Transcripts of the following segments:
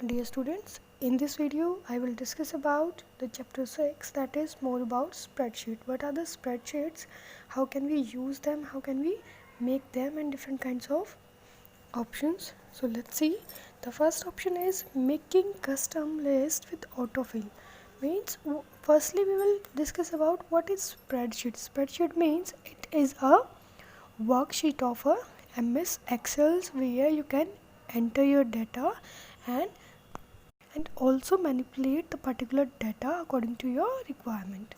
Dear students, in this video I will discuss about the chapter 6, that is more about spreadsheet. What are the spreadsheets? How can we use them? How can we make them in different kinds of options? So let's see. The first option is making custom list with autofill. Means firstly we will discuss about what is spreadsheet. Spreadsheet means it is a worksheet of a MS Excel where you can enter your data and also manipulate the particular data according to your requirement.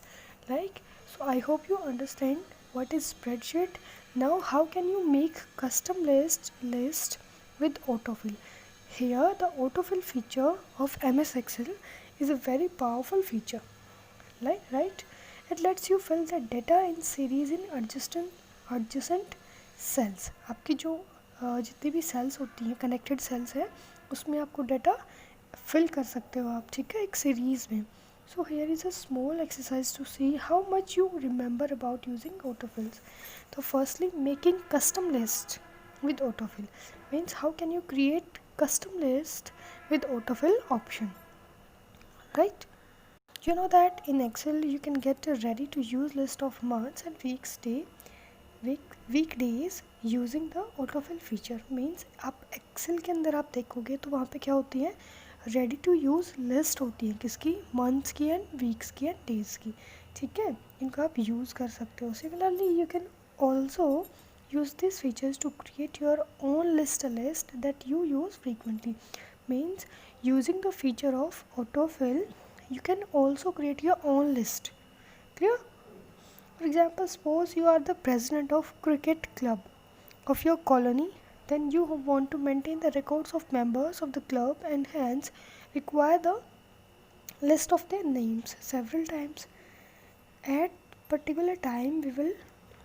So I hope you understand what is spreadsheet. Now how can you make custom list with autofill? Here the autofill feature of MS Excel is a very powerful feature, right? It lets you fill the data in series in adjacent cells. आपकी जो जितनी भी sales होती हैं, connected sales है, उसमें आपको data fill कर सकते हो आप, ठीक है, एक सीरीज में. So here is a small exercise to see how much you remember about using autofills. So firstly, making custom list with autofill means how can you create custom list with autofill option, right? You know that in Excel you can get a ready to use list of months and weekdays using the autofill feature. Means आप Excel के अंदर आप देखोगे तो वहाँ पे क्या होती है, रेडी टू यूज़ लिस्ट होती है, किसकी, मंथ्स की एंड वीक्स की एंड डेज की, ठीक है. इनको आप यूज़ कर सकते हो. Similarly you can also use these features to create your own list that you use frequently. Means using the feature of autofill you can also create your own list. Clear? For example, suppose you are the president of cricket club of your colony, then you want to maintain the records of members of the club and hence require the list of their names several times. At particular time we will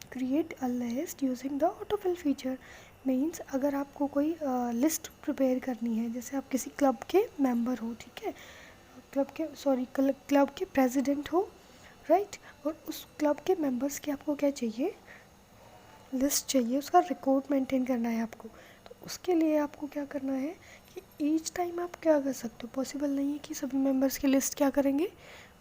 create a list using the autofill feature. Means अगर आपको कोई list prepare करनी है, जैसे आप किसी club के member हो, ठीक है, क्लब के प्रेसिडेंट हो, राइट, और उस क्लब के मेंबर्स की आपको क्या चाहिए, लिस्ट चाहिए, उसका रिकॉर्ड मेंटेन करना है आपको. तो उसके लिए आपको क्या करना है कि ईच टाइम आप क्या कर सकते हो, पॉसिबल नहीं है कि सभी मेंबर्स की लिस्ट क्या करेंगे,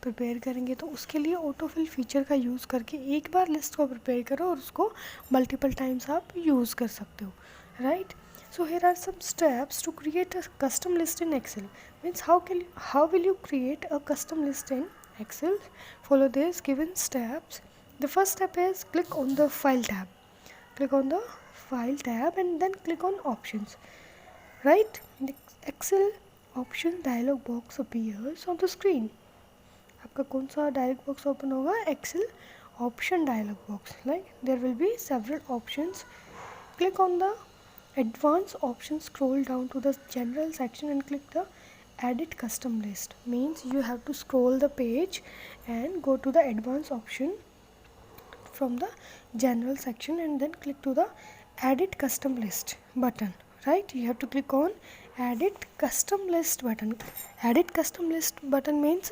प्रिपेयर करेंगे. तो उसके लिए ऑटोफिल फीचर का यूज़ करके एक बार लिस्ट को प्रिपेयर करो और उसको मल्टीपल टाइम्स आप यूज़ कर सकते हो, right. So here are some steps to create a custom list in Excel. Means how will you create a custom list in Excel? Follow these given steps. The first step is click on the file tab. Click on the file tab and then click on options, right. The Excel option dialog box appears on the screen. आपका कौन सा dialog box open होगा, Excel option dialog box. Like there will be several options. Click on the advanced option, scroll down to the general section and click the edit custom list. Means you have to scroll the page and go to the advanced option from the general section and then click to the edit custom list button, right. You have to click on edit custom list button. Edit custom list button means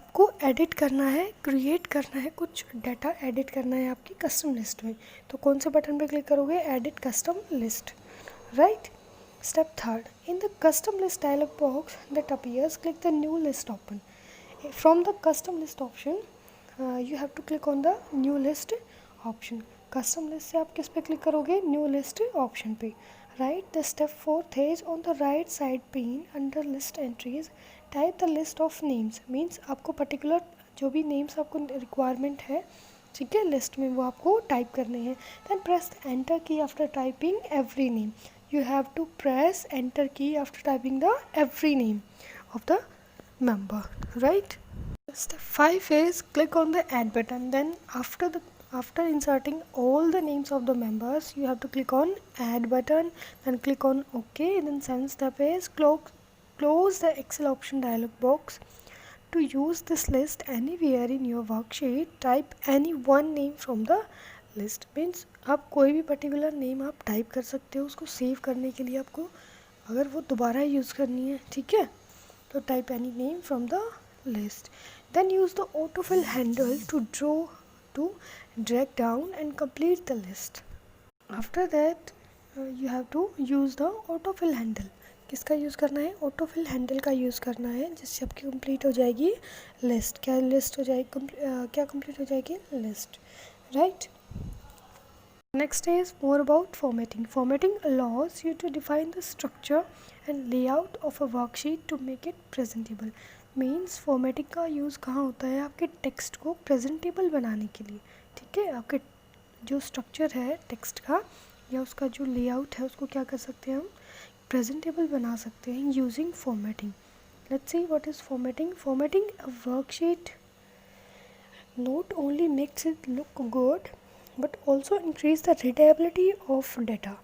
आपको edit करना है, create करना है, कुछ data edit करना है आपकी custom list में. तो कौन से बटन पे क्लिक करोगे, edit custom list, right. Step third, in the custom list dialog box that appears, click the new list open. From the custom list option you have to click on the new list option. Custom list से आप किस पे click करोगे, new list option पे, right. The step fourth is on the right side pane under list entries type the list of names. Means आपको particular जो भी names आपको रिक्वायरमेंट है, ठीक है, लिस्ट में वो आपको टाइप करने हैं. देन प्रेस द एंटर की after typing every name. You have to press enter key after typing the every name of the member, right. Step 5 is click on the add button. Then after inserting all the names of the members you have to click on add button, then click on OK. Then 7th step is close the Excel option dialog box. To use this list anywhere in your worksheet, type any one name from the list. Means आप कोई भी particular name आप type कर सकते हो, उसको save करने के लिए आपको अगर वो दोबारा यूज़ करनी है, ठीक है, तो type any name from the list. Then use the autofill handle to drag down and complete the list. After that you have to use the autofill handle. किसका यूज़ करना है, ऑटो फिल हैंडल का use करना है, जिससे आपकी complete हो जाएगी लिस्ट। क्या लिस्ट हो जाएगी, क्या कंप्लीट हो जाएगी, list, right. Next is more about formatting. Formatting allows you to define the structure and layout of a worksheet to make it presentable. Means formatting का यूज़ कहाँ होता है, आपके टेक्स्ट को प्रेजेंटेबल बनाने के लिए, ठीक है। आपके जो स्ट्रक्चर है टेक्स्ट का या उसका जो लेआउट है उसको क्या कर सकते हैं हम, प्रेजेंटेबल बना सकते हैं using formatting. Let's see what is formatting. Formatting a worksheet not only makes it look good but also increase the readability of data.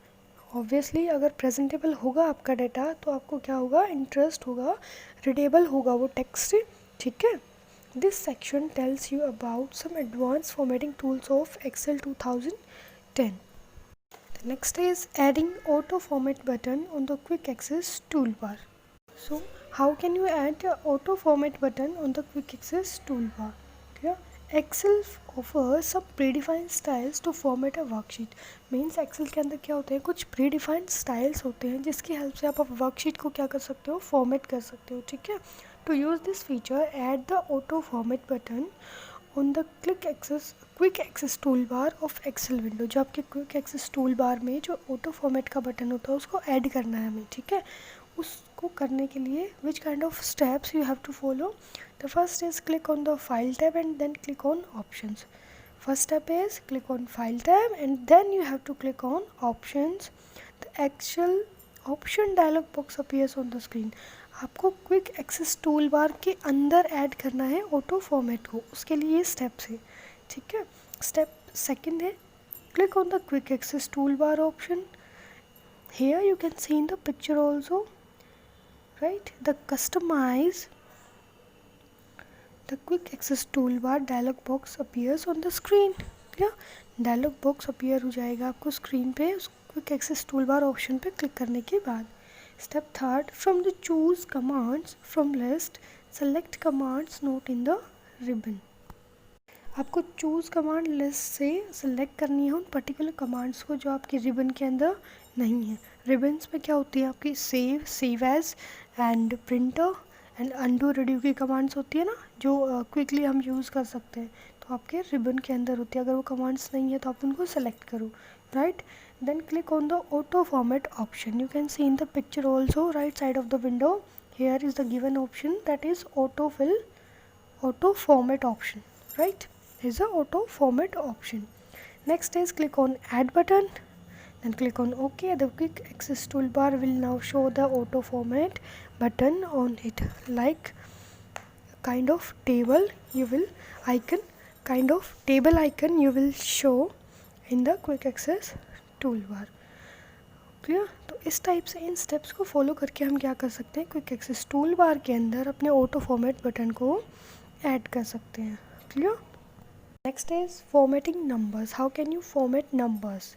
Obviously अगर प्रेजेंटेबल होगा आपका डाटा तो आपको क्या होगा, इंटरेस्ट होगा, रीडेबल होगा वो टेक्स्ट, ठीक है. This section tells you about some advance formatting tools of Excel 2010. The next is adding auto format button on the quick access toolbar. So how can you add a auto format button on the quick access toolbar? Clear? Excel offers some predefined styles to format a worksheet. Means Excel के अंदर क्या होते हैं, कुछ predefined styles होते हैं जिसकी help से आप वर्कशीट को क्या कर सकते हो, फॉर्मेट कर सकते हो, ठीक है. To use this feature add the autoformat button on the quick access toolbar of Excel window. जो आपके क्विक एक्सेस टूल बार में जो ऑटो फॉर्मेट का बटन होता है उसको ऐड करना है हमें, ठीक है. उसको करने के लिए which kind of steps you have to follow. The first is click on the file tab and then click on options. First step is click on file tab and then you have to click on options. The actual option dialog box appears on the screen. आपको quick access tool bar के अंदर add करना है auto format को, उसके लिए ये steps है, ठीक है. स्टेप सेकंड है click on the quick access toolbar option. Here you can see in the picture also, right, the customize the quick access toolbar dialog box appears on the screen. क्या dialogue box appear हो जाएगा आपको screen पे उस quick access toolbar option पे click करने के बाद. Step third, from the choose commands from list select commands note in the ribbon. आपको चूज़ कमांड लिस्ट से सेलेक्ट करनी है उन पर्टिकुलर कमांड्स को जो आपके रिबन के अंदर नहीं है. रिबन्स में क्या होती है आपकी save as and printer and undo redo की कमांड्स होती है ना, जो क्विकली हम यूज़ कर सकते हैं, तो आपके रिबन के अंदर होती है. अगर वो कमांड्स नहीं है तो आप उनको सेलेक्ट करो, right. Then click on the autoformat option. You can see in the picture also right side of the window, here is the given option that is autoformat option, right, is a auto format option. Next is click on add button, then click on OK. The quick access toolbar will now show the auto format button on it, like kind of table icon you will show in the quick access toolbar. Clear. तो इस type से इन steps को follow करके हम क्या कर सकते हैं, क्विक एक्सेस टूल बार के अंदर अपने ऑटो फॉर्मेट बटन को ऐड कर सकते हैं. Clear. Next is formatting numbers. How can you format numbers?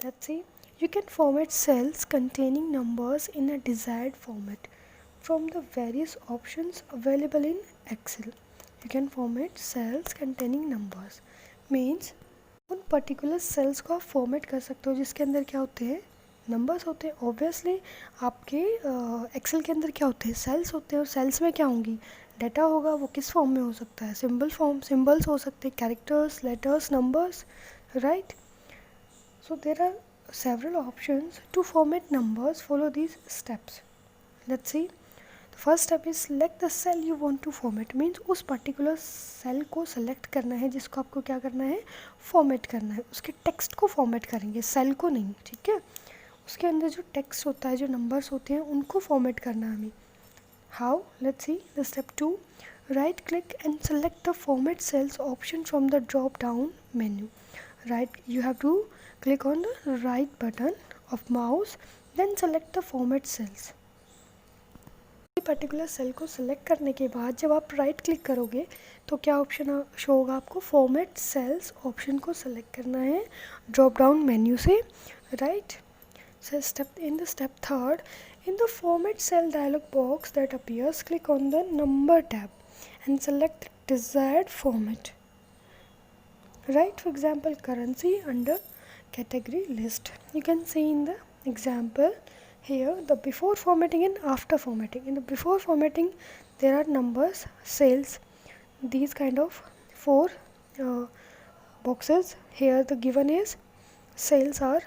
Let's see. You can format cells containing numbers in a desired format from the various options available in Excel. You can format cells containing numbers. Means उन particular cells को आप format कर सकते हो जिसके अंदर क्या होते हैं, नंबर्स होते हैं. ऑब्वियसली आपके एक्सेल के अंदर क्या होते हैं, सेल्स होते हैं, और सेल्स में क्या होंगी, डाटा होगा. वो किस फॉर्म में हो सकता है, सिंबल्स हो सकते हैं, characters, letters, numbers, right. So there are several options to format numbers. Follow these steps. Let's see. The first step is select the cell you want to format. Means उस particular cell को select करना है जिसको आपको क्या करना है, format करना है. उसके टेक्स्ट को फॉर्मेट करेंगे, सेल को नहीं, ठीक है. उसके अंदर जो टेक्स्ट होता है, जो नंबर्स होते हैं, उनको फॉर्मेट करना है हमें. How? Let's see. The step 2. Right click and select the format cells option from the drop down menu. Right, you have to click on the right button of mouse, then select the format cells. Particular cell को select करने के बाद जब आप right click करोगे तो क्या option show होगा आपको, फॉर्मेट सेल्स ऑप्शन को सेलेक्ट करना है ड्रॉप डाउन मेन्यू से, right. So in the step third, in the format cell dialog box that appears, click on the number tab and select the desired format. Right, for example, currency under category list. You can see in the example here the before formatting and after formatting. In the before formatting there are numbers, sales, these kind of four boxes. Here the given is sales are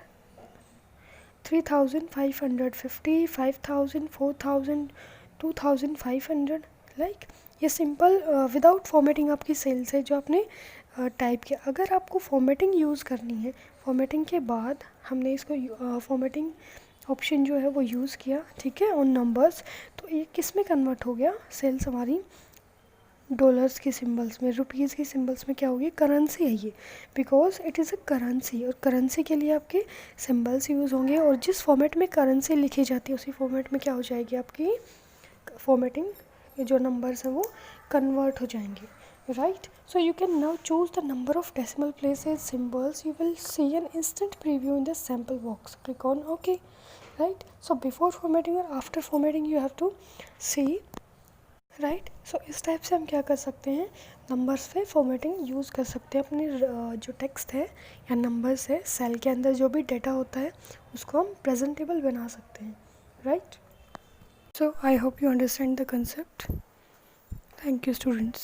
3,550, 5,000, 4,000, 2,500. Like ये simple without formatting आपकी sales है जो आपने type किया. अगर आपको formatting use करनी है, फॉर्मेटिंग के बाद हमने इसको फॉर्मेटिंग ऑप्शन जो है वो यूज़ किया, ठीक है, ऑन नंबर्स, तो ये किस में कन्वर्ट हो गया, सेल्स हमारी डॉलर्स के सिंबल्स में, रुपीज़ के सिंबल्स में क्या होगी, करेंसी है ये, because it is a currency. और करेंसी के लिए आपके सिंबल्स यूज़ होंगे, और जिस फॉर्मेट में करेंसी लिखी जाती है उसी फॉर्मेट में क्या हो जाएगी आपकी फॉर्मेटिंग, जो नंबर्स हैं वो कन्वर्ट हो जाएंगे. Right, so you can now choose the number of decimal places, symbols. You will see an instant preview in the sample box. Click on okay. Right, so before formatting और after formatting you have to see. Right, so इस type से हम क्या कर सकते हैं, numbers पे formatting use कर सकते हैं. अपने जो टेक्स्ट है या नंबर्स है, सेल के अंदर जो भी डेटा होता है उसको हम प्रेजेंटेबल बना सकते हैं. Right, so I hope you understand the concept. Thank you, students.